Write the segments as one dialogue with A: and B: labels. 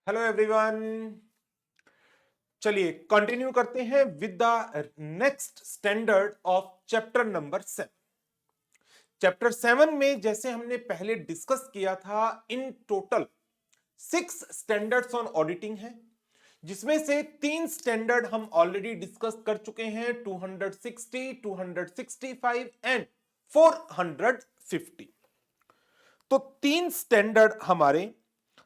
A: Hello everyone. चलिए continue करते हैं with the next standard of chapter number 7। Chapter 7 में जैसे हमने पहले डिस्कस किया था, in total 6 standards on auditing है, जिसमें से 3 स्टैंडर्ड हम ऑलरेडी डिस्कस कर चुके हैं, 260, 265 एंड 450। तो 3 स्टैंडर्ड हमारे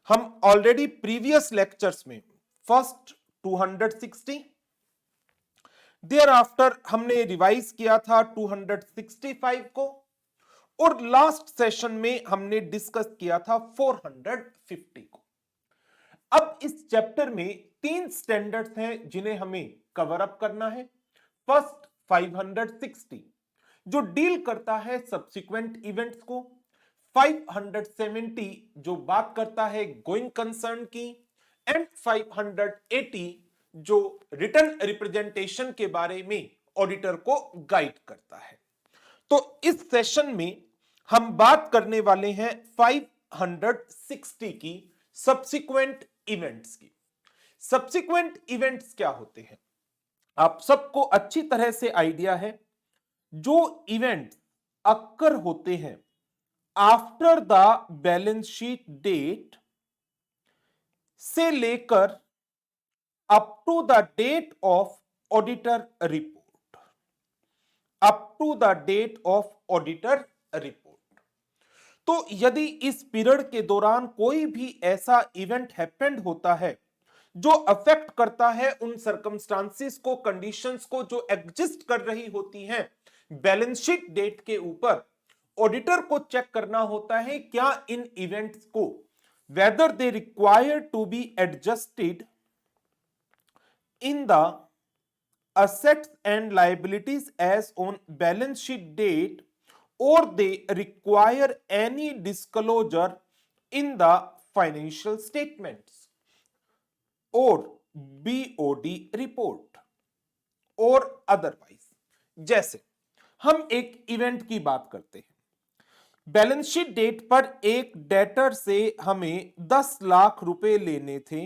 A: हम ऑलरेडी प्रीवियस लेक्चर्स में फर्स्ट 260, देयर आफ्टर हमने रिवाइज किया था 265 को, और लास्ट सेशन में हमने डिस्कस किया था 450 को। अब इस चैप्टर में 3 स्टैंडर्ड्स हैं जिन्हें हमें कवर अप करना है। फर्स्ट 560 जो डील करता है सब्सिक्वेंट इवेंट्स को, 570 जो बात करता है गोइंग कंसर्न की, एंड 580 जो रिटर्न रिप्रेजेंटेशन के बारे में ऑडिटर को गाइड करता है। तो इस सेशन में हम बात करने वाले हैं 560 की सब्सिक्वेंट इवेंट्स की। सब्सिक्वेंट इवेंट्स क्या होते हैं, आप सबको अच्छी तरह से आइडिया है। जो इवेंट अक्कर होते हैं after the balance sheet date से लेकर up to the date of auditor report, up to the date of auditor report. तो यदि इस पीरियड के दौरान कोई भी ऐसा इवेंट हैपेंड होता है जो अफेक्ट करता है उन सर्कमस्टांसिस को, कंडीशंस को जो एग्जिस्ट कर रही होती हैं बैलेंस शीट डेट के ऊपर, ऑडिटर को चेक करना होता है क्या इन इवेंट्स को whether they require to be adjusted in the assets and liabilities as on balance sheet date, or they require any disclosure in the financial statements or BOD report or otherwise। जैसे हम एक event की बात करते हैं, balance sheet date पर एक debtor से हमें 10 लाख रुपए लेने थे,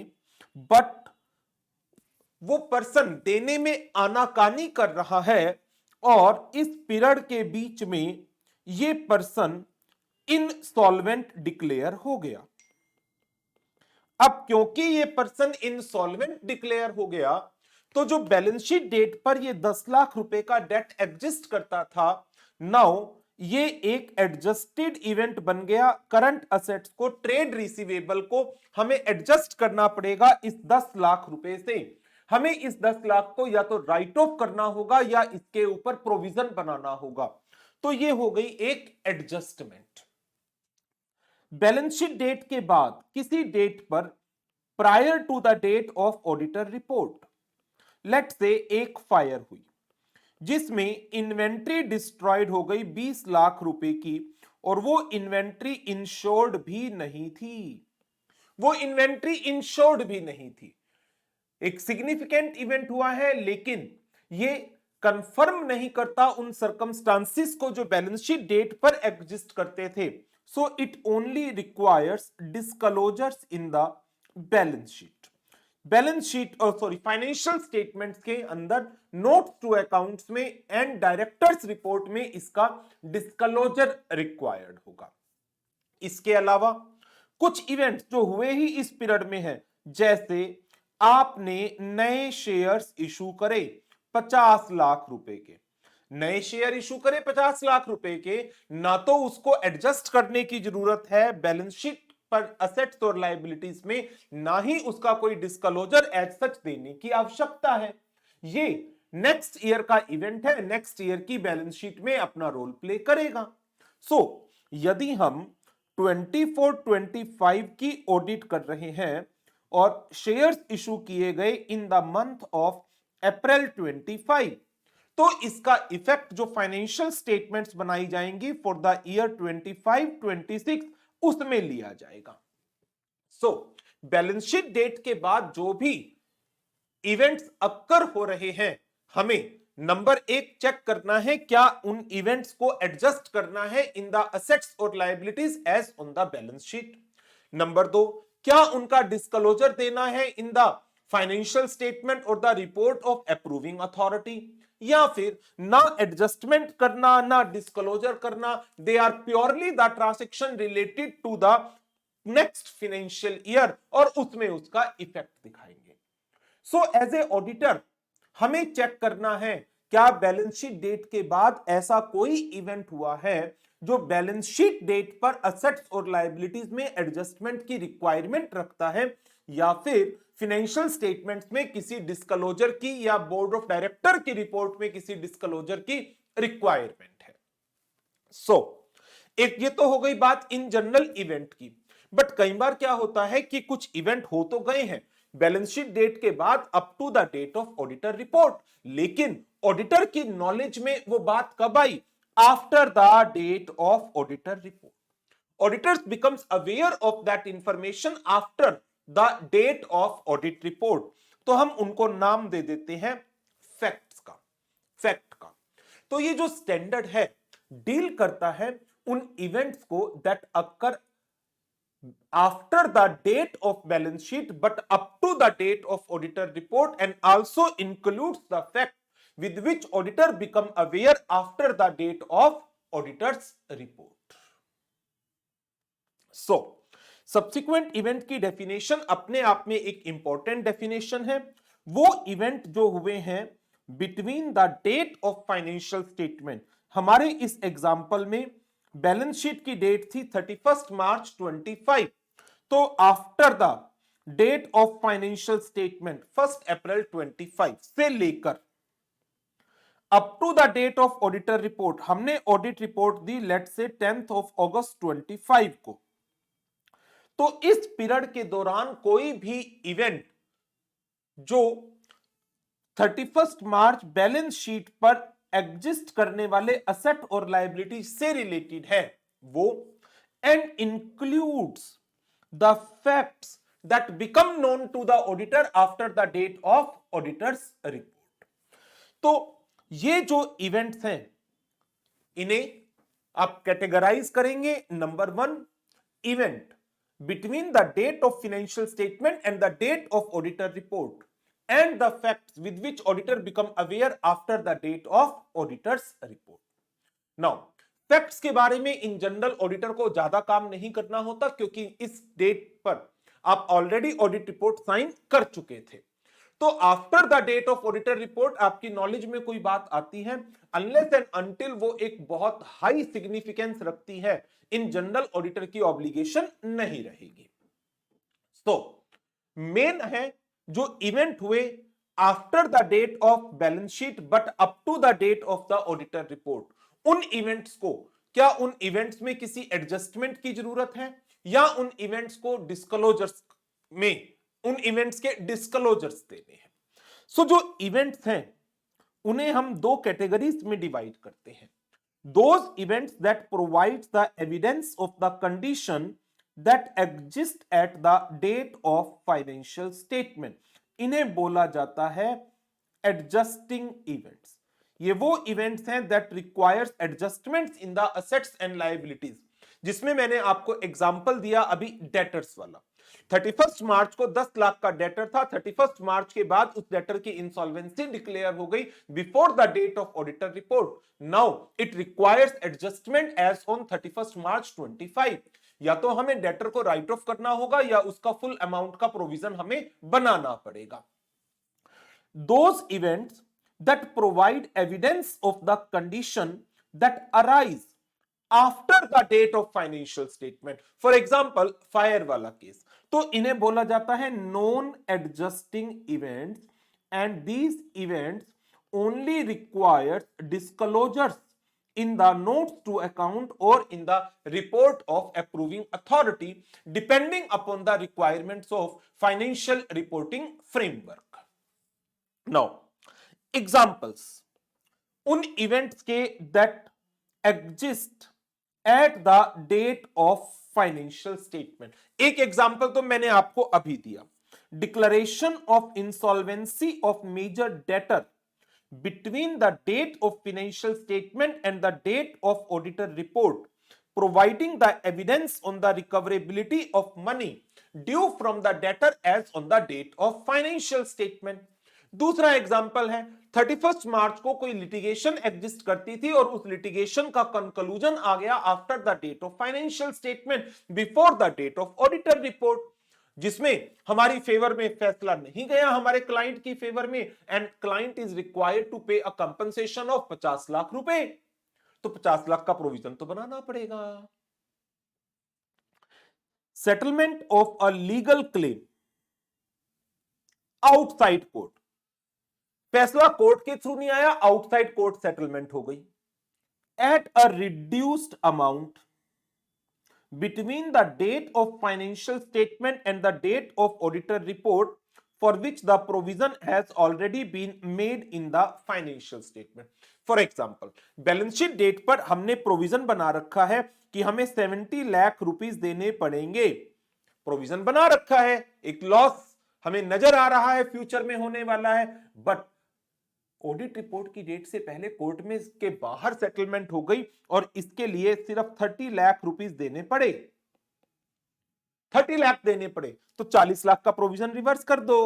A: बट वो पर्सन देने में आनाकानी कर रहा है और इस पीरियड के बीच में ये पर्सन इनसॉल्वेंट डिक्लेयर हो गया। अब क्योंकि ये पर्सन इनसॉल्वेंट डिक्लेयर हो गया, तो जो बैलेंस शीट डेट पर ये 10 लाख रुपए का डेट एग्जिस्ट करता था, नाउ ये एक एडजस्टेड इवेंट बन गया। करंट असेट्स को, ट्रेड रिसीवेबल को हमें एडजस्ट करना पड़ेगा इस 10 लाख रुपए से। हमें इस 10 लाख को या तो राइट ऑफ करना होगा या इसके ऊपर प्रोविजन बनाना होगा। तो ये हो गई एक एडजस्टमेंट। बैलेंस शीट डेट के बाद किसी डेट पर prior to the date of auditor report, let's say एक फायर हुई जिसमें इन्वेंट्री डिस्ट्रॉयड हो गई 20 लाख रुपए की, और वो इन्वेंट्री इंश्योर्ड भी नहीं थी, वो इन्वेंट्री इंश्योर्ड भी नहीं थी। एक सिग्निफिकेंट इवेंट हुआ है, लेकिन ये कंफर्म नहीं करता उन सर्कमस्टांसिस को जो बैलेंस शीट डेट पर एग्जिस्ट करते थे। So it only requires disclosures in the balance sheet. Balance sheet और सॉरी फाइनेंशियल स्टेटमेंट्स के अंदर, नोट्स टू अकाउंट्स में एंड डायरेक्टर्स रिपोर्ट में इसका डिस्क्लोजर रिक्वायर्ड होगा। इसके अलावा कुछ इवेंट्स जो हुए ही इस पीरियड में है, जैसे आपने नए शेयर्स इशू करे 50 लाख रुपए के, नए शेयर इशू करे 50 लाख रुपए के, ना तो उसको एडजस्ट करने की जरूरत है बैलेंस शीट पर असेट्स और लायबिलिटीज में, ना ही उसका कोई डिस्क्लोजर एज सच देने की आवश्यकता है। ये नेक्स्ट ईयर का इवेंट है, नेक्स्ट ईयर की बैलेंस शीट में अपना रोल प्ले करेगा। सो यदि हम 24-25 की ऑडिट कर रहे हैं और शेयर्स इशू किए गए in the month of April 25, तो इसका इफेक्ट जो फाइनेंशियल स्टेटमेंट्स बनाई जाएंगी फॉर द ईयर 25-26 उसमें लिया जाएगा। सो बैलेंस शीट डेट के बाद जो भी इवेंट्स अक्कर हो रहे हैं, हमें नंबर 1 चेक करना है क्या उन इवेंट्स को एडजस्ट करना है इन द असेट्स और liabilities as on the balance sheet. Number 2, क्या उनका डिस्क्लोजर देना है इन द फाइनेंशियल स्टेटमेंट और the report of approving authority, या फिर ना एडजस्टमेंट करना ना डिस्क्लोजर करना, they are purely the transaction related to the next financial year और उसमें उसका इफेक्ट दिखाएंगे। सो एज ए ऑडिटर हमें चेक करना है क्या बैलेंस शीट डेट के बाद ऐसा कोई इवेंट हुआ है जो बैलेंस शीट डेट पर असेट्स और लायबिलिटीज में एडजस्टमेंट की रिक्वायरमेंट रखता है, या फिर फाइनेंशियल स्टेटमेंट्स में किसी डिस्क्लोजर की या बोर्ड ऑफ डायरेक्टर की रिपोर्ट में किसी डिस्क्लोजर की रिक्वायरमेंट है। एक ये तो हो गई बात इन जनरल इवेंट की, बट कई बार क्या होता है कि कुछ इवेंट हो तो गए हैं बैलेंस शीट डेट के बाद up to the date of auditor report, लेकिन ऑडिटर की नॉलेज में वो बात कब आई? After the date of auditor report. Auditors becomes aware of that information after the date of audit report, तो हम उनको नाम दे देते हैं फैक्ट का। तो ये जो स्टैंडर्ड है डील करता है उन इवेंट्स को that occur after the date of balance sheet but up to the date of auditor report, and also includes the fact with which auditor become aware after the date of auditor's report. So subsequent event की definition अपने आप में एक important definition है। वो event जो हुए हैं between the date of financial statement, हमारे इस एग्जांपल में बैलेंस शीट की डेट थी 31 मार्च 25, तो after the date of financial statement 1 अप्रैल 25 से लेकर up to the date of auditor report, हमने ऑडिट रिपोर्ट दी लेट से 10 अगस्त 25 को, तो इस पीरियड के दौरान कोई भी इवेंट जो 31 मार्च बैलेंस शीट पर एग्जिस्ट करने वाले असेट और लायबिलिटी से रिलेटेड है वो, and includes the facts that become known to the auditor after the date of auditor's report. तो ये जो इवेंट्स हैं इन्हें आप कैटेगराइज करेंगे। Number 1, event between the date of financial statement and the date of auditor report and the facts with which auditor become aware after the date of auditor's report. Now, facts के बारे में इन general auditor को ज्यादा काम नहीं करना होता क्योंकि इस डेट पर आप ऑलरेडी ऑडिट रिपोर्ट साइन कर चुके थे। तो after the date of auditor report आपकी नॉलेज में कोई बात आती है, अनलेस एंड अनटिल वो एक बहुत हाई सिग्निफिकेंस रखती है, इन जनरल ऑडिटर की ऑब्लिगेशन नहीं रहेगी। तो मेन है जो इवेंट हुए after the date of balance sheet but up to the date of the auditor report, उन इवेंट्स को, क्या उन इवेंट्स में किसी एडजस्टमेंट की जरूरत है या उन इवेंट्स को डिस्क्लोजर्स में, उन इवेंट्स के डिस्क्लोजर्स देने हैं। सो जो इवेंट्स हैं उन्हें हम दो कैटेगरीज में डिवाइड करते हैं। Those events that provides the evidence of the condition that exist at the date of financial statement, इन्हें बोला जाता है adjusting events। ये वो इवेंट्स हैं that requires adjustments in the assets and liabilities, जिसमें मैंने आपको एग्जांपल दिया अभी डेटर्स वाला। 31 मार्च को 10 लाख का डेटर था, 31 मार्च के बाद उस डेटर की इंसॉल्वेंसी डिक्लेयर हो गई before the date of auditor report. Now it requires adjustment as on 31 मार्च 25। या तो हमें डेटर को राइट ऑफ करना होगा या उसका फुल अमाउंट का प्रोविजन हमें बनाना पड़ेगा। Those events that provide evidence of the condition that arise after the date of financial statement, for example fire वाला केस, तो इन्हें बोला जाता है non adjusting events, and these events only requires disclosures in the notes to account or in the report of approving authority depending upon the requirements of financial reporting framework. Now, examples उन events के that exist at the date of financial statement। एक example तो मैंने आपको अभी दिया, declaration of insolvency of major debtor between the date of financial statement and the date of auditor report providing the evidence on the recoverability of money due from the debtor as on the date of financial statement. दूसरा example है 31 मार्च को कोई litigation exist करती थी और उस litigation का conclusion आ गया after the date of financial statement before the date of auditor report, जिसमें हमारी फेवर में फैसला नहीं गया हमारे क्लाइंट की फेवर में, and client is required to pay a compensation of 50 lakh रुपए, तो 50 लाख का प्रोविजन तो बनाना पड़ेगा। Settlement of a legal claim outside court, फैसला कोर्ट के थ्रू नहीं आया, आउटसाइड कोर्ट सेटलमेंट हो गई at a reduced amount between the date of financial statement and the date of auditor report for which the provision has already been made in the financial statement. For example, balance sheet date पर हमने provision बना रखा है कि हमें 70 lakh rupees देने पड़ेंगे, provision बना रखा है, एक लॉस हमें नजर आ रहा है फ्यूचर में होने वाला है, बट ऑडिट रिपोर्ट की डेट से पहले कोर्ट में के बाहर सेटलमेंट हो गई और इसके लिए सिर्फ 30 लाख रुपीस देने पड़े, 30 लाख देने पड़े, तो 40 लाख का प्रोविजन रिवर्स कर दो।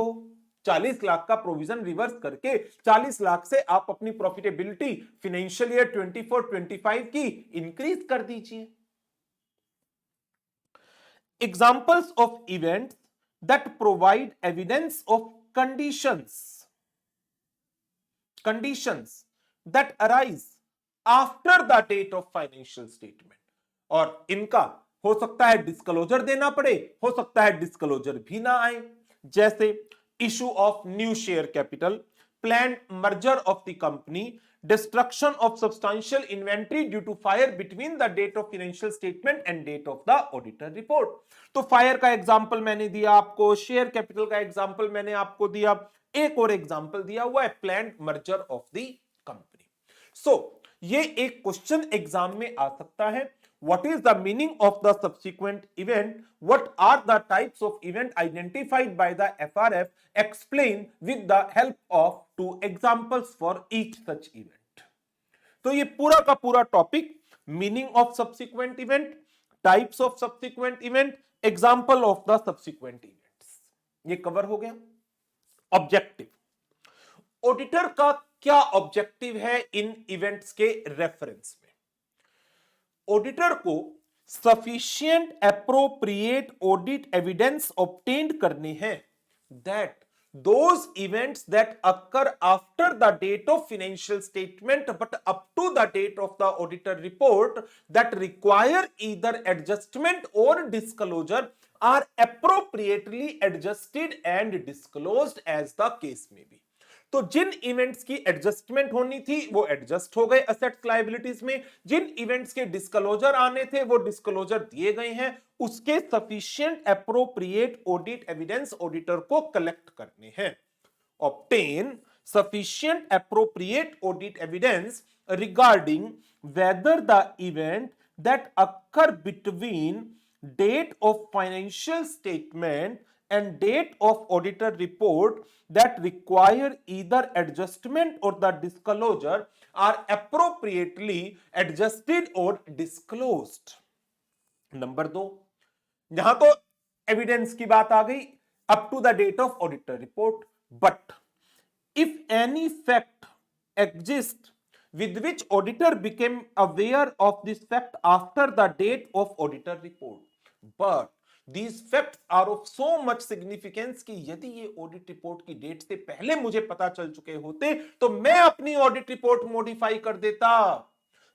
A: 40 लाख का प्रोविजन रिवर्स करके 40 लाख से आप अपनी प्रॉफिटेबिलिटी फाइनेंशियल ईयर 24-25 की इंक्रीज कर दीजिए। Examples of events that provide evidence of conditions that arise after the date of financial statement, और इनका हो सकता है डिस्क्लोजर देना पड़े, हो सकता है डिस्क्लोजर भी ना आए, जैसे issue of new share capital, planned merger of the company, destruction of substantial inventory due to fire between the date of financial statement and date of the auditor report. तो फायर का example मैंने दिया आपको, share capital का example मैंने आपको दिया, एक और एग्जांपल दिया हुआ है planned merger of the company. So ये एक क्वेश्चन एग्जाम में आ सकता है, what is the meaning of the subsequent event, what are the types of event identified by the FRF, explain with the help of 2 examples for each such event। तो ये पूरा का पूरा topic meaning of subsequent event, types of subsequent event, example of the subsequent events, ये cover हो गया। Objective, auditor का क्या ऑब्जेक्टिव है इन इवेंट्स के रेफरेंस में? ऑडिटर को sufficient appropriate audit evidence obtained करने हैं that those events that occur after the date of financial statement but up to the date of the auditor report that require either adjustment or disclosure are appropriately adjusted and disclosed as the case may be। तो जिन events की adjustment होनी थी वो adjust हो गए assets liabilities में, जिन events के disclosure आने थे वो डिस्क्लोजर दिए गए हैं, उसके sufficient appropriate audit evidence auditor को कलेक्ट करने हैं। Obtain sufficient appropriate audit evidence regarding whether the event that occur between date of financial statement and date of auditor report that require either adjustment or the disclosure are appropriately adjusted or disclosed। Number 2, यहां तो evidence की बात आ गई up to the date of auditor report, but if any fact exists with which auditor became aware of this fact after the date of auditor report, but These facts are of so much significance कि यदि ये audit report की date से पहले मुझे पता चल चुके होते तो मैं अपनी ऑडिट रिपोर्ट मॉडिफाई कर देता।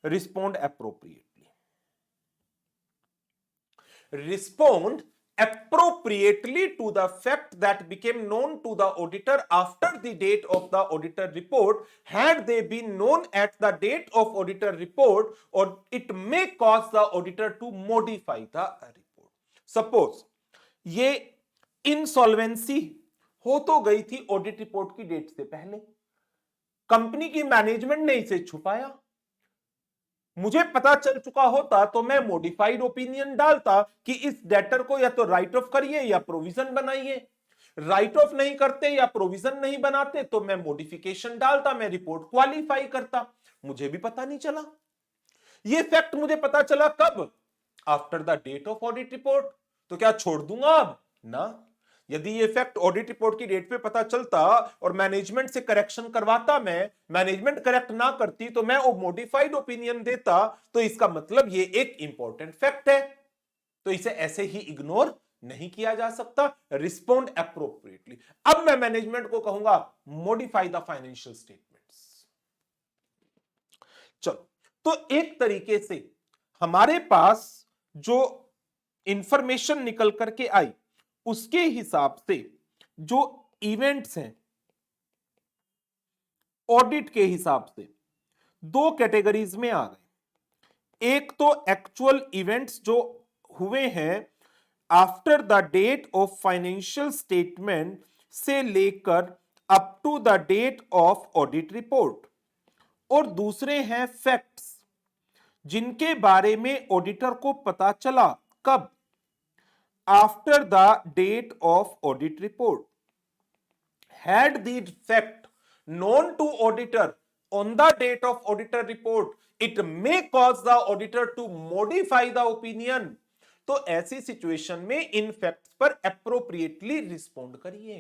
A: Respond appropriately, respond appropriately to the fact that became known to the auditor after the date of the auditor report, had they been known at the date of auditor report, or it may cause the auditor to modify the report। Suppose ये insolvency हो तो गई थी audit report की date से पहले, company की management ने इसे छुपाया, मुझे पता चल चुका होता तो मैं मॉडिफाइड ओपिनियन डालता कि इस डेटर को या तो राइट ऑफ करिए या प्रोविजन बनाइए, राइट ऑफ नहीं करते या प्रोविजन नहीं बनाते तो मैं मॉडिफिकेशन डालता, मैं रिपोर्ट क्वालिफाई करता, मुझे भी पता नहीं चला। ये फैक्ट मुझे पता चला कब? After the date of audit report. तो क्या छोड़ दूंगा अब ना? यदि ये फैक्ट ऑडिट रिपोर्ट की डेट पे पता चलता और मैनेजमेंट से करेक्शन करवाता, मैं मैनेजमेंट करेक्ट ना करती तो मैं वो मॉडिफाइड ओपिनियन देता, तो इसका मतलब ये एक इंपॉर्टेंट फैक्ट है, तो इसे ऐसे ही इग्नोर नहीं किया जा सकता। Respond appropriately. अब मैं मैनेजमेंट को कहूंगा मॉडिफाई द फाइनेंशियल स्टेटमेंट्स। चलो, तो एक तरीके से हमारे पास जो इंफॉर्मेशन निकल करके आई उसके हिसाब से जो इवेंट्स हैं ऑडिट के हिसाब से दो कैटेगरीज में आ गए। एक तो एक्चुअल इवेंट्स जो हुए हैं after the date of financial statement से लेकर up to the date of audit report, और दूसरे हैं फैक्ट्स जिनके बारे में ऑडिटर को पता चला कब? After the date of audit report. Had the fact known to auditor on the date of auditor report, it may cause the auditor to modify the opinion। तो ऐसी सिचुएशन में इन फैक्ट्स पर अप्रोप्रिएटली रिस्पोंड करिए।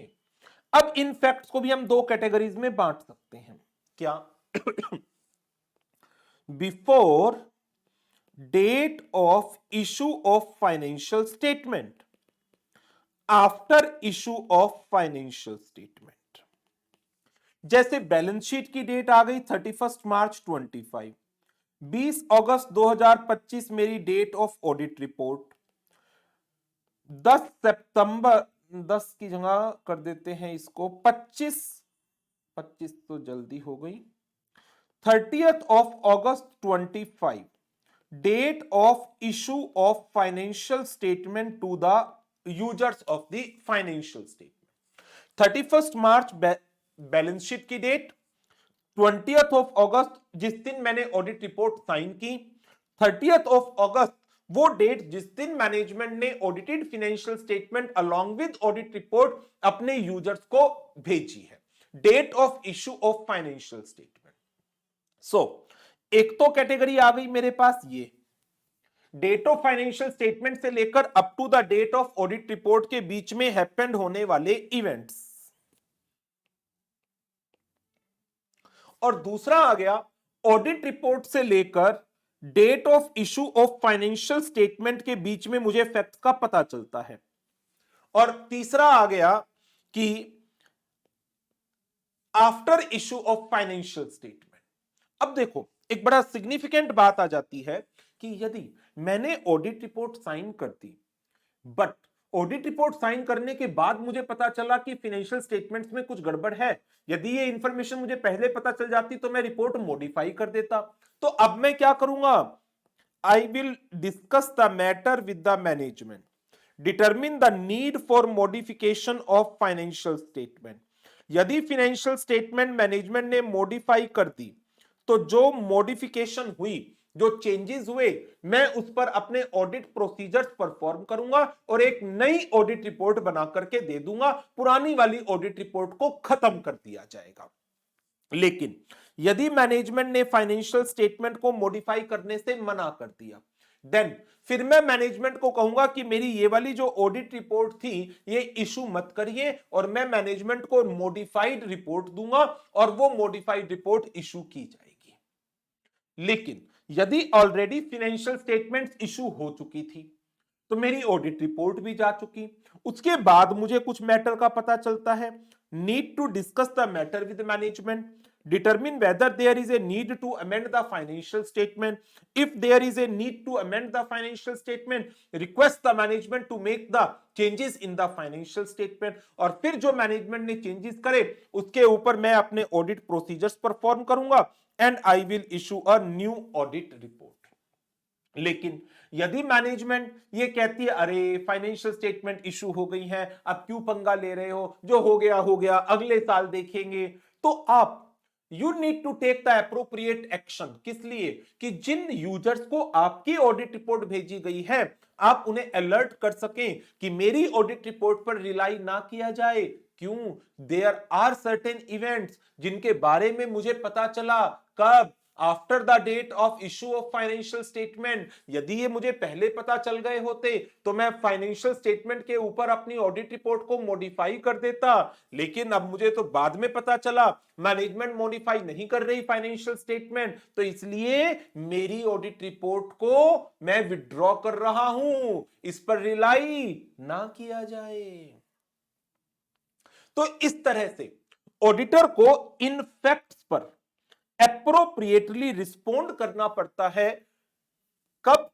A: अब इन facts को भी हम दो कैटेगरीज में बांट सकते हैं। क्या? Before date of issue of financial statement, after issue of financial statement. जैसे बैलेंस शीट की डेट आ गई 31 मार्च 25, 20 अगस्त 2025 मेरी डेट ऑफ ऑडिट रिपोर्ट, 10 सितंबर, 10 की जगह कर देते हैं इसको 25 तो जल्दी हो गई, 30th ऑफ अगस्त 25 date of issue of financial statement to the users of the financial statement. 31 मार्च बैलेंस शीट की डेट, 20th ऑफ अगस्त जिस दिन मैंने ऑडिट रिपोर्ट साइन की, 30th ऑफ अगस्त वो डेट जिस दिन मैनेजमेंट ने audited financial statement along with audit report अपने यूजर्स को भेजी है, date of issue of financial statement. So एक तो कैटेगरी आ गई मेरे पास ये डेट ऑफ फाइनेंशियल स्टेटमेंट से लेकर up to the date of audit report के बीच में हैपेंड होने वाले इवेंट्स, और दूसरा आ गया ऑडिट रिपोर्ट से लेकर date of issue of financial statement के बीच में मुझे फैक्ट का पता चलता है, और तीसरा आ गया कि after issue of financial statement. अब देखो एक बड़ा सिग्निफिकेंट बात आ जाती है कि यदि मैंने ऑडिट रिपोर्ट साइन कर दी, बट ऑडिट रिपोर्ट साइन करने के बाद मुझे पता चला कि फाइनेंशियल स्टेटमेंट्स में कुछ गड़बड़ है, यदि ये इंफॉर्मेशन मुझे पहले पता चल जाती तो मैं रिपोर्ट मॉडिफाई कर देता। तो अब मैं क्या करूंगा? I will discuss the matter with the management, determine the need for modification of financial statement. यदि फाइनेंशियल स्टेटमेंट मैनेजमेंट ने मॉडिफाई कर दी तो जो मॉडिफिकेशन हुई, जो चेंजेस हुए, मैं उस पर अपने ऑडिट प्रोसीजर्स परफॉर्म करूंगा और एक नई ऑडिट रिपोर्ट बना करके दे दूंगा, पुरानी वाली ऑडिट रिपोर्ट को खत्म कर दिया जाएगा। लेकिन यदि मैनेजमेंट ने फाइनेंशियल स्टेटमेंट को मॉडिफाई करने से मना कर दिया, देन फिर मैं मैनेजमेंट को कहूंगा कि मेरी ये वाली जो ऑडिट रिपोर्ट थी ये इशू मत करिए, और मैं मैनेजमेंट को मॉडिफाइड रिपोर्ट दूंगा और वो मॉडिफाइड रिपोर्ट इशू की जाएगी। लेकिन यदि ऑलरेडी फाइनेंशियल स्टेटमेंट्स इशू हो चुकी थी तो मेरी ऑडिट रिपोर्ट भी जा चुकी, उसके बाद मुझे कुछ मैटर का पता चलता है, need to discuss the matter with management, determine whether there is a need to amend the financial statement. If there is a need to amend the financial statement, request the management to make the changes in the financial statement। और फिर जो management ने changes करे उसके ऊपर मैं अपने audit procedures perform करूंगा and I will issue a new audit report. लेकिन यदि मैनेजमेंट ये कहती है अरे फाइनेंशियल स्टेटमेंट इशू हो गई है, अब क्यों पंगा ले रहे हो, जो हो गया अगले साल देखेंगे, तो आप you need to take the appropriate action. किस लिए? कि जिन यूजर्स को आपकी ऑडिट रिपोर्ट भेजी गई है आप उन्हें अलर्ट कर सकें कि मेरी ऑडिट रिपोर्ट पर रिलाई ना किया जाए। क्यों? देयर आर सर्टेन इवेंट्स जिनके बारे में मुझे पता चला कब? After the date of issue of financial statement. यदि ये मुझे पहले पता चल गए होते तो मैं फाइनेंशियल स्टेटमेंट के ऊपर अपनी ऑडिट रिपोर्ट को मॉडिफाई कर देता, लेकिन अब मुझे तो बाद में पता चला मैनेजमेंट मॉडिफाई नहीं कर रही फाइनेंशियल स्टेटमेंट, तो इसलिए मेरी ऑडिट रिपोर्ट को मैं विड्रॉ कर रहा हूं, इस पर रिलाई ना किया जाए। तो इस तरह से ऑडिटर को इन फैक्ट्स पर एप्रोप्रिएटली रिस्पोंड करना पड़ता है। कब?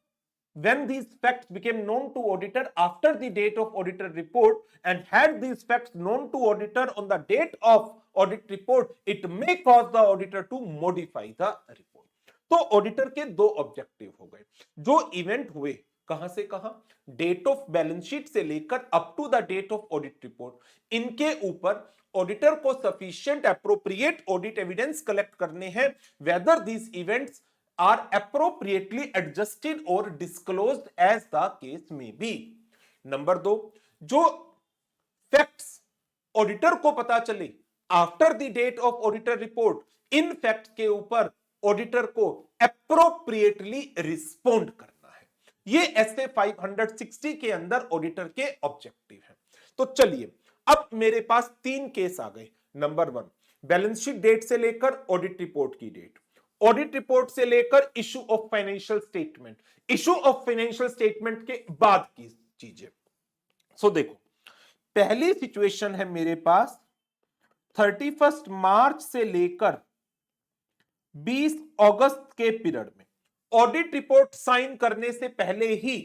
A: when these facts became known to auditor after the date of auditor report, and had these facts known to auditor on the date of audit report, it may cause the auditor to modify the report। तो auditor के दो objective हो गए। जो event हुए कहां से कहां, डेट ऑफ बैलेंस शीट से लेकर up to the date of audit report, इनके ऊपर ऑडिटर को sufficient appropriate audit evidence collect करने हैं, whether these events are appropriately adjusted or disclosed as the case may be। Number 2, जो facts auditor को पता चले after the date of auditor report, इन फैक्ट्स के ऊपर ऑडिटर को एप्रोप्रिएटली रिस्पोंड करना है। ये ऐसे 560 के अंदर ऑडिटर के ऑब्जेक्टिव हैं। तो चलिए अब मेरे पास 3 केस आ गए। नंबर 1, बैलेंस शीट डेट से लेकर ऑडिट रिपोर्ट की डेट, ऑडिट रिपोर्ट से लेकर issue of financial statement, issue of financial statement के बाद की चीजें। सो देखो, पहली सिचुएशन है मेरे पास 31 मार्च से लेकर 20 अगस्त के पीरियड में ऑडिट रिपोर्ट साइन करने से पहले ही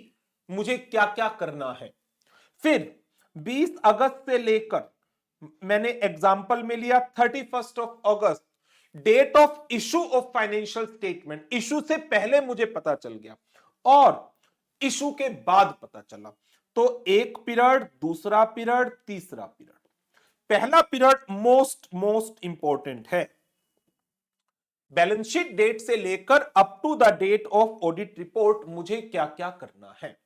A: मुझे क्या क्या करना है। फिर 20 अगस्त से लेकर, मैंने एग्जांपल में लिया 31 अगस्त, date of issue of financial statement, issue से पहले मुझे पता चल गया और इशू के बाद पता चला। तो एक पीरियड, दूसरा पीरियड, तीसरा पीरियड। पहला पीरियड मोस्ट इंपॉर्टेंट है। बैलेंस शीट डेट से लेकर up to the date of audit report मुझे क्या क्या करना है।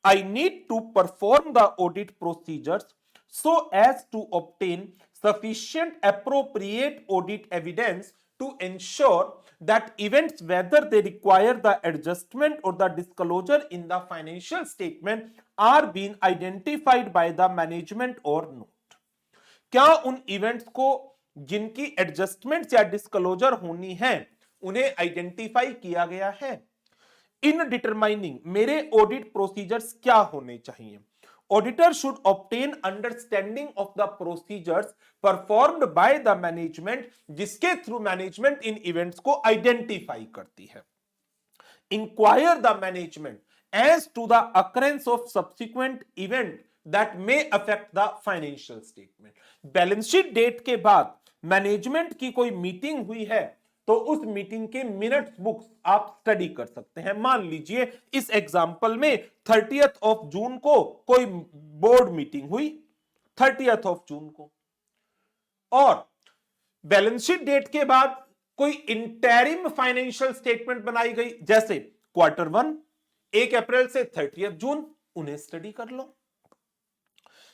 A: I need to perform the audit procedures so as to obtain sufficient appropriate audit evidence to ensure that events, whether they require the adjustment or the disclosure in the financial statement, are being identified by the management or not। क्या उन events को जिनकी adjustment या disclosure होनी है उन्हें identify किया गया है। इन डिटरमाइनिंग मेरे ऑडिट प्रोसीजर्स क्या होने चाहिए। Auditor should obtain understanding of the procedures performed by the management, जिसके थ्रू मैनेजमेंट इन इवेंट्स को आइडेंटिफाई करती है। Inquire the management as to the occurrence of subsequent event that may affect the financial statement। Balance sheet date के बाद management की कोई meeting हुई है तो उस मीटिंग के मिनट्स बुक्स आप स्टडी कर सकते हैं। मान लीजिए इस एग्जांपल में 30th ऑफ जून को कोई बोर्ड मीटिंग हुई, 30th ऑफ जून को, और बैलेंस शीट डेट के बाद कोई इंटरिम फाइनेंशियल स्टेटमेंट बनाई गई, जैसे Q1 1 अप्रैल से 30th जून, उन्हें स्टडी कर लो।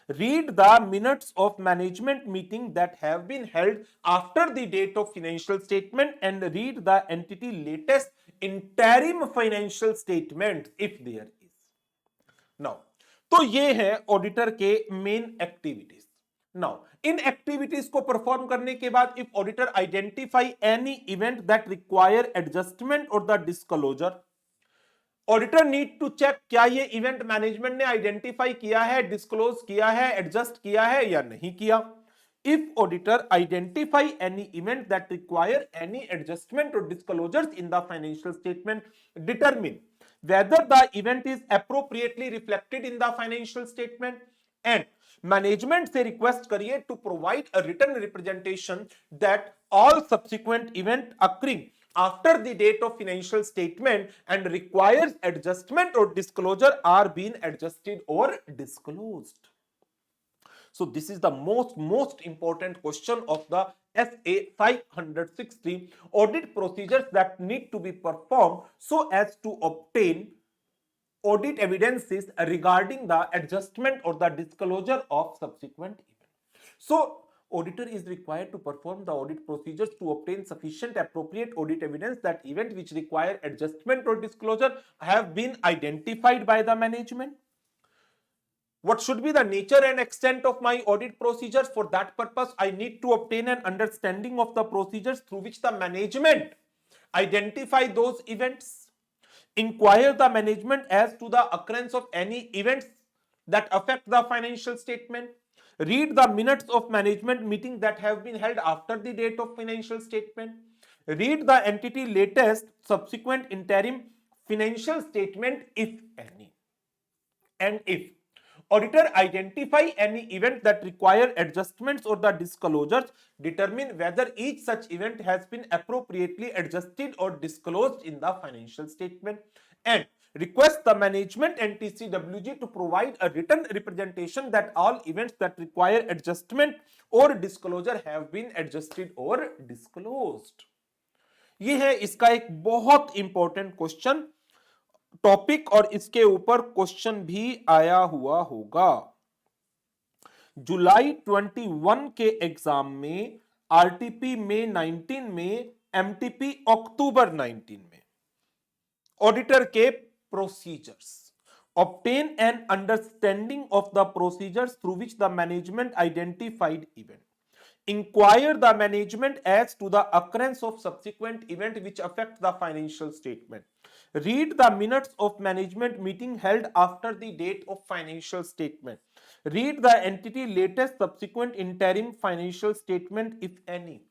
A: Read the minutes of management meeting that have been held after the date of financial statement and read the entity latest interim financial statement if there is। Now, तो ये है auditor के main activities. Now, इन activities को perform करने के बाद if auditor identify any event that require adjustment or the disclosure, auditor need to check क्या ये इवेंट मैनेजमेंट ने आइडेंटिफाई किया है, डिस्क्लोज किया है, एडजस्ट किया है या नहीं किया। If auditor identify any event that require any adjustment और disclosures in the financial statement, determine whether the event is appropriately reflected in the financial statement, and management से रिक्वेस्ट करिए to provide a written representation that all subsequent event occurring after the date of financial statement and requires adjustment or disclosure are being adjusted or disclosed। So this is the most important question of the SA 560, audit procedures that need to be performed so as to obtain audit evidences regarding the adjustment or the disclosure of subsequent event। So auditor is required to perform the audit procedures to obtain sufficient appropriate audit evidence that event which require adjustment or disclosure have been identified by the management. What should be the nature and extent of my audit procedures? For that purpose, I need to obtain an understanding of the procedures through which the management identify those events, inquire the management as to the occurrence of any events that affect the financial statement, read the minutes of management meeting that have been held after the date of financial statement, read the entity latest subsequent interim financial statement if any, and if auditor identify any event that require adjustments or the disclosures, determine whether each such event has been appropriately adjusted or disclosed in the financial statement, and request the management and TCWG to provide a written representation that all events that require adjustment or disclosure have been adjusted or disclosed. ये है इसका एक बहुत important question topic और इसके ऊपर question भी आया हुआ होगा। जुलाई 21 के एग्जाम में, आरटीपी मई 19 में, एमटीपी अक्टूबर 19 में। ऑडिटर के procedures, obtain an understanding of the procedures through which the management identified event, inquire the management as to the occurrence of subsequent event which affect the financial statement, read the minutes of management meeting held after the date of financial statement, read the entity latest subsequent interim financial statement if any.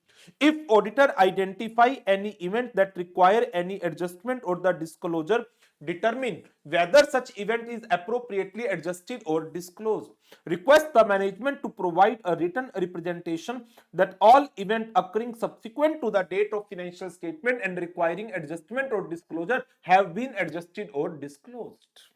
A: If auditor identify any event that require any adjustment or the disclosure, determine whether such event is appropriately adjusted or disclosed. Request the management to provide a written representation that all events occurring subsequent to the date of financial statement and requiring adjustment or disclosure have been adjusted or disclosed.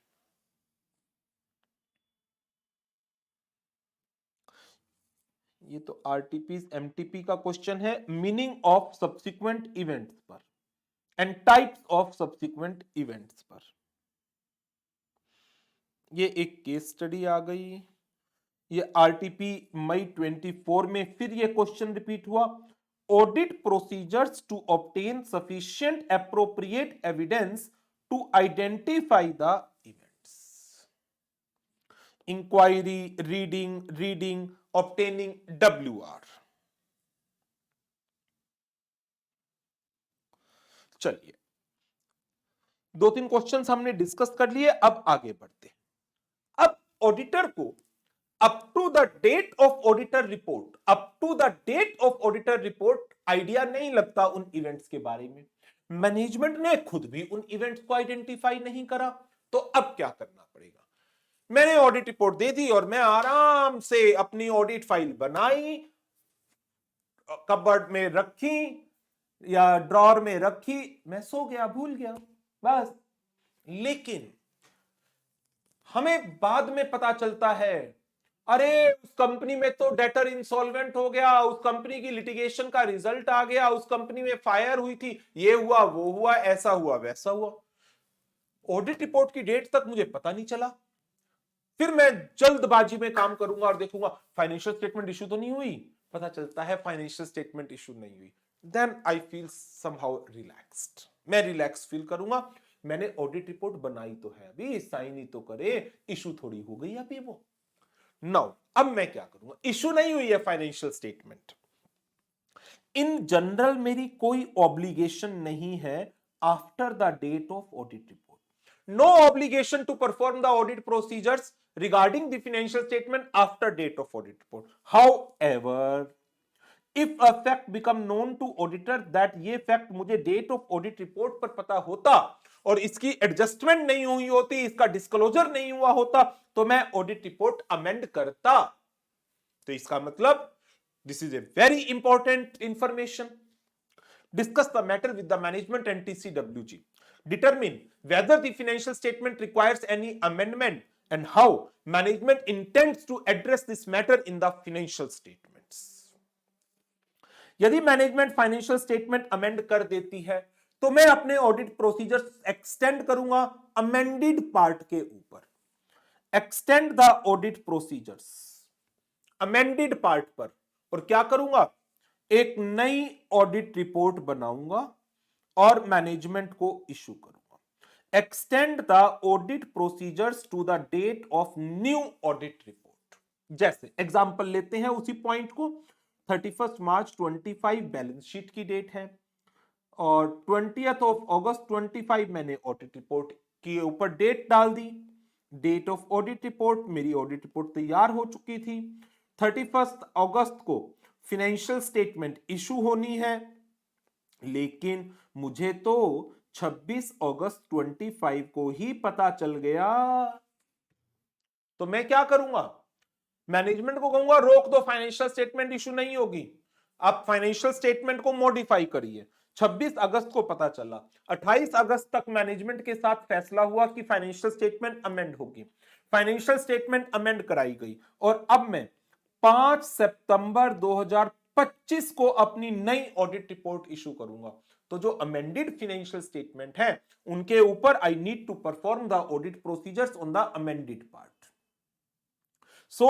A: ये तो RTP MTP का question है meaning of subsequent events पर and types of subsequent events पर। ये एक case study आ गई। ये आरटीपी मई 24 में फिर ये क्वेश्चन रिपीट हुआ। Audit procedures to obtain sufficient appropriate evidence to identify the events. Inquiry, reading, obtaining WR। चलिए, 2-3 क्वेश्चंस हमने डिस्कस कर लिए, अब आगे बढ़ते। अब ऑडिटर को up to the date of auditor report idea नहीं लगता उन इवेंट्स के बारे में। मैनेजमेंट ने खुद भी उन इवेंट्स को आइडेंटिफाई नहीं करा, तो अब क्या करना पड़ेगा? मैंने ऑडिट रिपोर्ट दे दी और मैं आराम से अपनी ऑडिट फाइल बनाई, कबर्ड में रखी या ड्रॉर में रखी, मैं सो गया, भूल गया बस। लेकिन हमें बाद में पता चलता है, अरे उस कंपनी में तो डेटर इंसॉल्वेंट हो गया, उस कंपनी की लिटिगेशन का रिजल्ट आ गया, उस कंपनी में फायर हुई थी, ये हुआ, वो हुआ, ऐसा हुआ, वैसा हुआ। ऑडिट रिपोर्ट की डेट तक मुझे पता नहीं चला। फिर मैं जल्दबाजी में काम करूंगा और देखूंगा फाइनेंशियल स्टेटमेंट इशू तो नहीं हुई, पता चलता है फाइनेंशियल स्टेटमेंट इशू नहीं हुई। Then I feel somehow relaxed, मैं रिलैक्स फील करूंगा। मैंने ऑडिट रिपोर्ट बनाई तो है, अभी साइन ही तो करे, इशू थोड़ी हो गई अभी वो। नाउ अब मैं क्या करूंगा? इशू नहीं हुई है फाइनेंशियल स्टेटमेंट, इन जनरल मेरी कोई ऑब्लिगेशन नहीं है after the date of audit report. No obligation to perform the audit procedures regarding the financial statement after date of audit report. However, if a fact become known to auditor that ये fact मुझे date of audit report पर पता होता और इसकी adjustment नहीं हुई होती, इसका disclosure नहीं हुआ होता, तो मैं audit report amend करता। तो इसका मतलब this is a very important information. Discuss the matter with the management and TCWG. Determine whether the financial statement requires any amendment and how management intends to address this matter in the financial statements. यदि management financial statement amend कर देती है तो मैं अपने audit procedures extend करूंगा amended part के ऊपर। Extend the audit procedures amended part पर और क्या करूंगा, एक नई ऑडिट रिपोर्ट बनाऊंगा और मैनेजमेंट को इशू करूंगा। Extend the audit procedures to the date of new audit report. जैसे एग्जांपल लेते हैं उसी पॉइंट को, 31 मार्च 25 बैलेंस शीट की डेट है और 20th ऑफ अगस्त 25 मैंने ऑडिट रिपोर्ट के ऊपर डेट डाल दी। डेट ऑफ ऑडिट रिपोर्ट, मेरी ऑडिट रिपोर्ट तैयार हो चुकी थी। 31 अगस्त को फाइनेंशियल स्टेटमेंट इशू होनी है, लेकिन मुझे तो 26 अगस्त 25 को ही पता चल गया। तो मैं क्या करूंगा, मैनेजमेंट को कहूंगा रोक दो, फाइनेंशियल स्टेटमेंट इशू नहीं होगी, आप फाइनेंशियल स्टेटमेंट को मॉडिफाई करिए। 26 अगस्त को पता चला, 28 अगस्त तक मैनेजमेंट के साथ फैसला हुआ कि फाइनेंशियल स्टेटमेंट अमेंड होगी, फाइनेंशियल स्टेटमेंट अमेंड कराई गई और अब मैं 5 सितंबर 2025 को अपनी नई ऑडिट रिपोर्ट इशू करूंगा। तो जो अमेंडेड फाइनेंशियल स्टेटमेंट है उनके ऊपर I need to perform the audit procedures on the amended part. So,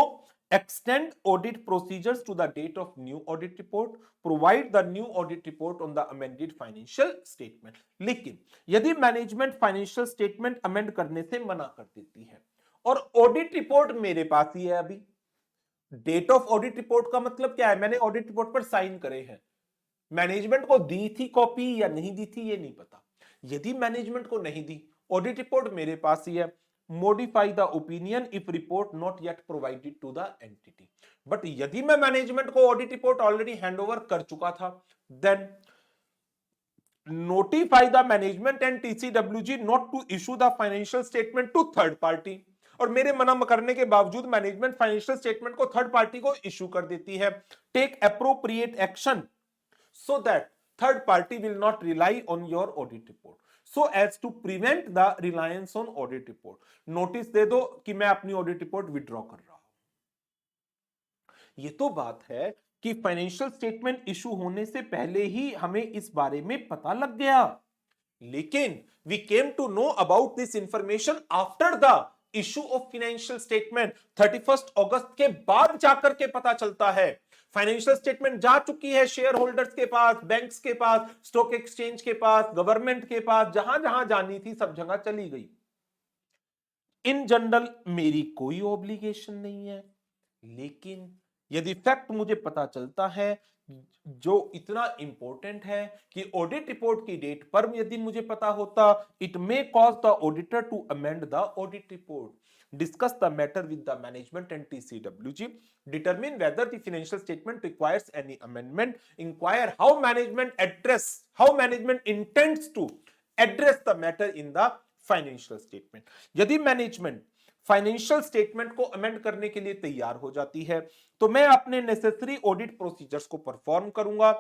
A: extend audit procedures to the date of new audit report. Provide the new audit report on the amended financial statement. लेकिन यदि management financial statement amend करने से मना कर देती है और audit report मेरे पास ही है, अभी डेट ऑफ ऑडिट रिपोर्ट का मतलब क्या है, मैंने ऑडिट रिपोर्ट पर साइन करे हैं, मैनेजमेंट को दी थी कॉपी या नहीं दी थी ये नहीं पता। यदि मैनेजमेंट को नहीं दी, ऑडिट रिपोर्ट मेरे पास ही है, modify the opinion if report not yet provided to the entity. But यदि मैं मैनेजमेंट को ऑडिट रिपोर्ट ऑलरेडी हैंडओवर कर चुका था, then notify the management and TCWG not to issue the financial statement to third party. और मेरे मना करने के बावजूद मैनेजमेंट फाइनेंशियल स्टेटमेंट को थर्ड पार्टी को इशू कर देती है। Take appropriate action so that third party will not rely on your audit report so as to prevent the reliance on audit report. Notice दे दो कि मैं अपनी ऑडिट रिपोर्ट विड्रॉ कर रहा हूं। ये तो बात है कि फाइनेंशियल स्टेटमेंट इशू होने से पहले ही हमें इस बारे में पता लग गया, लेकिन we came to know about this information after the issue of financial statement. 31 अगस्त के बाद जाकर के पता चलता है। फाइनेंशियल स्टेटमेंट जा चुकी है शेयर होल्डर्स के पास, बैंक्स के पास, स्टॉक एक्सचेंज के पास, गवर्नमेंट के पास, जहां जहां जानी थी सब जगह चली गई। इन जनरल मेरी कोई ऑब्लिगेशन नहीं है, लेकिन यदि फैक्ट मुझे पता चलता है जो इतना इंपॉर्टेंट है कि ऑडिट रिपोर्ट की डेट पर यदि मुझे पता होता, it may cause the auditor to amend the audit report, discuss the matter with the management and TCWG, determine whether the financial statement requires any amendment, inquire how management intends to address the matter in the financial statement. यदि management financial statement को amend करने के लिए तैयार हो जाती है तो मैं अपने नेसेसरी ऑडिट प्रोसीजर्स को परफॉर्म करूंगा।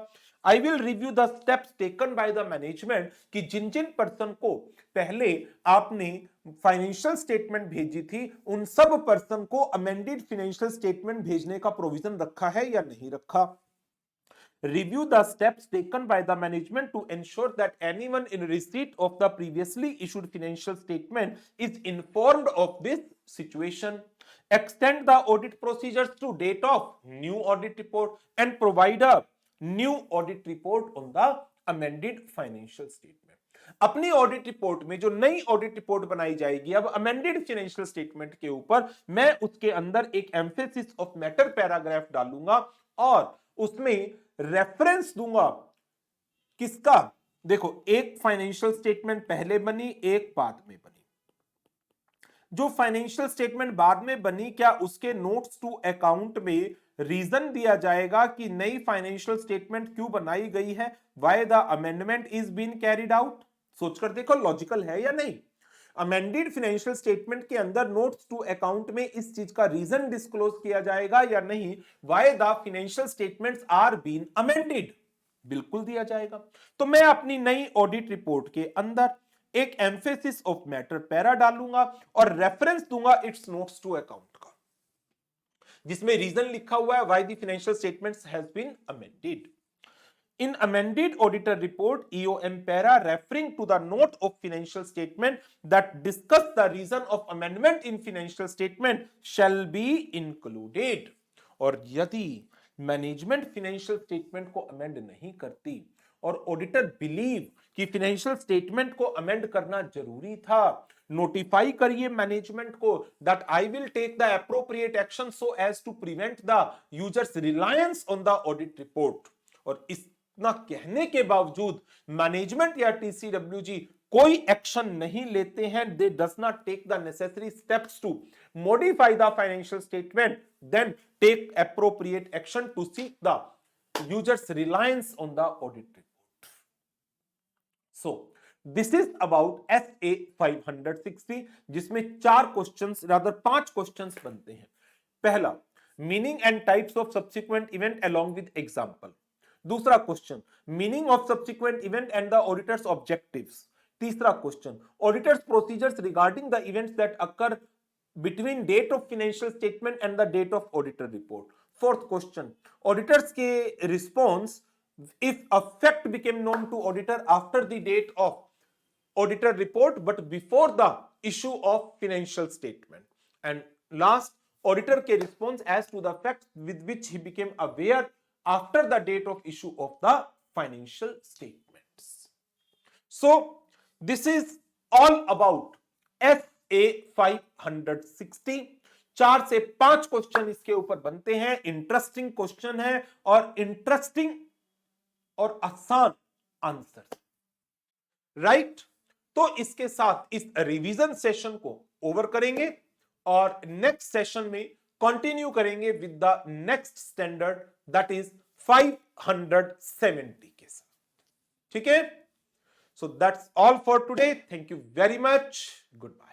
A: I will review the steps taken by the management कि जिन जिन पर्सन को पहले आपने फाइनेंशियल स्टेटमेंट भेजी थी उन सब पर्सन को अमेंडेड फाइनेंशियल स्टेटमेंट भेजने का प्रोविजन रखा है या नहीं रखा। Review the steps taken by the management to ensure that anyone in receipt of the previously issued financial statement is informed of this situation. Extend the audit procedures to date of new audit report and provide a new audit report on the amended financial statement. अपनी audit report में जो नई audit report बनाई जाएगी अब amended financial statement के ऊपर, मैं उसके अंदर एक एम्फेसिस ऑफ मैटर पैराग्राफ डालूंगा और उसमें रेफरेंस दूंगा किसका, देखो एक फाइनेंशियल स्टेटमेंट पहले बनी, एक बाद में बनी। जो फाइनेंशियल स्टेटमेंट बाद में बनी, क्या उसके नोट्स टू अकाउंट में रीजन दिया जाएगा कि नई फाइनेंशियल स्टेटमेंट क्यों बनाई गई है, why the amendment is been carried out. सोचकर देखो लॉजिकल है या नहीं। अमेंडेड फाइनेंशियल स्टेटमेंट के अंदर नोट्स टू अकाउंट में इस चीज का रीजन डिस्क्लोज किया जाएगा या नहीं, why the financial statements are been amended, बिल्कुल दिया जाएगा। तो मैं अपनी नई ऑडिट रिपोर्ट के अंदर एक एम्फेसिस ऑफ मैटर पैरा डालूंगा और रेफरेंस दूंगा इट्स नोट्स टू अकाउंट का, जिसमें रीजन लिखा हुआ है why the financial statements has been amended. In amended auditor report, EOM para referring to the note of financial statement that discuss the reason of amendment in financial statement shall be included. और यदि management financial statement को amend नहीं करती और auditor believe कि financial statement को amend करना जरूरी था, नोटिफाई करिए मैनेजमेंट को that I will take the appropriate action so as to prevent the users reliance on the audit report. और इतना कहने के बावजूद मैनेजमेंट या टीसीडब्ल्यूजी कोई एक्शन नहीं लेते हैं, they does not take the necessary steps to modify the financial statement, then take appropriate action to seek the users reliance on the audit report. So this is about SA 560, जिसमें 4 questions rather 5 questions बनते हैं। पहला, meaning and types of subsequent event along with example. दूसरा question, meaning of subsequent event and the auditor's objectives. तीसरा question, auditor's procedures regarding the events that occur between date of financial statement and the date of auditor report. Fourth question, auditors के response if a fact became known to auditor after the date of auditor report but before the issue of financial statement. And last, auditor के response as to the facts with which he became aware after the date of issue of the financial statements. So this is all about SA 560। 4 से 5 question इसके ऊपर बनते हैं, interesting question है और interesting और आसान आंसर, राइट। तो इसके साथ इस रिवीजन सेशन को ओवर करेंगे और नेक्स्ट सेशन में कंटिन्यू करेंगे with the next standard that is 570 के साथ, ठीक है। So that's all for today. Thank you very much. Goodbye.